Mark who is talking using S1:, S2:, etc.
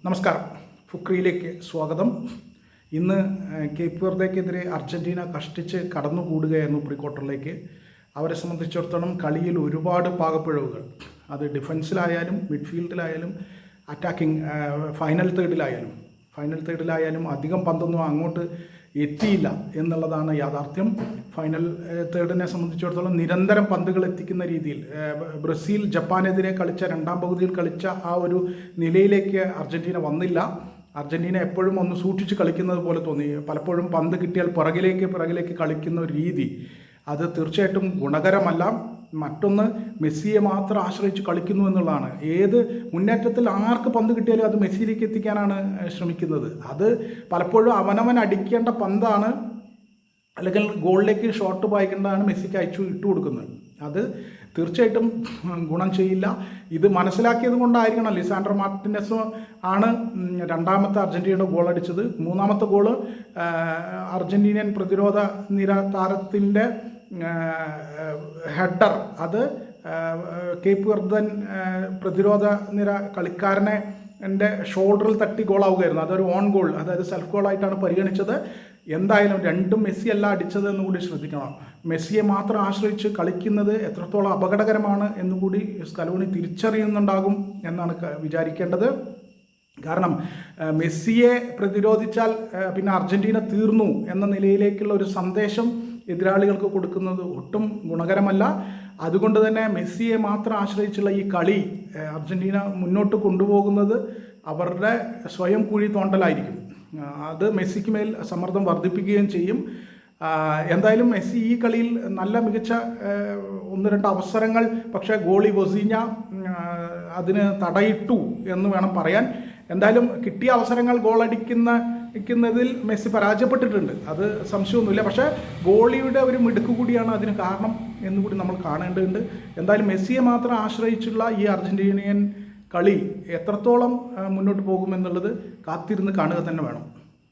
S1: നമസ്കാരം. ഫുക്രിയിലേക്ക് സ്വാഗതം. ഇന്ന് കേപ്പ് വെർദെക്കെതിരെ അർജൻറ്റീന കഷ്ടിച്ച് കടന്നുകൂടുകയായിരുന്നു പ്രീ ക്വാർട്ടറിലേക്ക്. അവരെ സംബന്ധിച്ചിടത്തോളം കളിയിൽ ഒരുപാട് പാകപ്പിഴവുകൾ, അത് ഡിഫൻസിലായാലും മിഡ്ഫീൽഡിലായാലും അറ്റാക്കിംഗ് ഫൈനൽ തേർഡിലായാലും അധികം പന്തൊന്നും അങ്ങോട്ട് എത്തിയില്ല എന്നുള്ളതാണ് യാഥാർത്ഥ്യം. ഫൈനൽ തേർഡിനെ സംബന്ധിച്ചിടത്തോളം നിരന്തരം പന്തുകൾ എത്തിക്കുന്ന രീതിയിൽ ബ്രസീൽ ജപ്പാനെതിരെ കളിച്ച രണ്ടാം പകുതിയിൽ കളിച്ച ആ ഒരു നിലയിലേക്ക് അർജൻറ്റീന വന്നില്ല. അർജൻറ്റീന എപ്പോഴും ഒന്ന് സൂക്ഷിച്ച് കളിക്കുന്നത് പോലെ തോന്നി. പലപ്പോഴും പന്ത് കിട്ടിയാൽ പിറകിലേക്ക് കളിക്കുന്ന ഒരു രീതി അത് തീർച്ചയായിട്ടും ഗുണകരമല്ല. മറ്റൊന്ന്, മെസ്സിയെ മാത്രം ആശ്രയിച്ച് കളിക്കുന്നു എന്നുള്ളതാണ്. ഏത് മുന്നേറ്റത്തിൽ ആർക്ക് പന്ത് കിട്ടിയാലും അത് മെസ്സിയിലേക്ക് എത്തിക്കാനാണ് ശ്രമിക്കുന്നത്. അത് പലപ്പോഴും അവനവൻ അടിക്കേണ്ട പന്താണ്, അല്ലെങ്കിൽ ഗോളിലേക്ക് ഷോട്ട് പായിക്കേണ്ടതാണ് മെസ്സിക്ക് ഇട്ട് കൊടുക്കുന്നത്. അത് തീർച്ചയായിട്ടും ഗുണം ചെയ്യില്ല. ഇത് മനസ്സിലാക്കിയത് കൊണ്ടായിരിക്കണം ലിസാൻഡ്രോ മാർട്ടിനസ് ആണ് രണ്ടാമത്തെ അർജൻറ്റീനയുടെ ഗോൾ അടിച്ചത്. മൂന്നാമത്തെ ഗോള് അർജൻറ്റീനിയൻ പ്രതിരോധ നിര താരത്തിൻ്റെ ഹെഡർ, അത് കേപ്പ് വെർദൻ പ്രതിരോധ നിര കളിക്കാരനെ ഷോൾഡറിൽ തട്ടി ഗോളാവുകയായിരുന്നു. അതൊരു ഓൺ ഗോൾ, അതായത് സെൽഫ് ഗോളായിട്ടാണ് പരിഗണിച്ചത്. എന്തായാലും രണ്ടും മെസ്സി അല്ല അടിച്ചത് എന്നുകൂടി ശ്രദ്ധിക്കണം. മെസ്സിയെ മാത്രം ആശ്രയിച്ച് കളിക്കുന്നത് എത്രത്തോളം അപകടകരമാണ് എന്നുകൂടി സ്കലോണി തിരിച്ചറിയുന്നുണ്ടാകും എന്നാണ് വിചാരിക്കേണ്ടത്. കാരണം മെസ്സിയെ പ്രതിരോധിച്ചാൽ പിന്നെ അർജൻറ്റീന തീർന്നു എന്ന നിലയിലേക്കുള്ള ഒരു സന്ദേശം എതിരാളികൾക്ക് കൊടുക്കുന്നത് ഒട്ടും ഗുണകരമല്ല. അതുകൊണ്ട് തന്നെ മെസ്സിയെ മാത്രം ആശ്രയിച്ചുള്ള ഈ കളി അർജൻറ്റീന മുന്നോട്ട് കൊണ്ടുപോകുന്നത് അവരുടെ സ്വയം കുഴി തോണ്ടലായിരിക്കും. അത് മെസ്സിക്ക് മേൽ സമ്മർദ്ദം വർദ്ധിപ്പിക്കുകയും ചെയ്യും. എന്തായാലും മെസ്സി ഈ കളിയിൽ നല്ല മികച്ച 1-2 അവസരങ്ങൾ, പക്ഷേ ഗോളി വൊസീഞ്ഞ അതിന് തടയിട്ടു എന്ന് വേണം പറയാൻ. എന്തായാലും കിട്ടിയ അവസരങ്ങൾ ഗോളടിക്കുന്നതിൽ മെസ്സി പരാജയപ്പെട്ടിട്ടുണ്ട്, അത് സംശയമൊന്നുമില്ല. പക്ഷേ ഗോളിയുടെ ഒരു മിടുക്ക് കൂടിയാണ് അതിന് കാരണം എന്നുകൂടി നമ്മൾ കാണേണ്ടതുണ്ട്. എന്തായാലും മെസ്സിയെ മാത്രം ആശ്രയിച്ചുള്ള ഈ അർജൻറ്റീനിയൻ കളി എത്രത്തോളം മുന്നോട്ട് പോകുമെന്നുള്ളത് കാത്തിരുന്ന് കാണുക തന്നെ വേണം.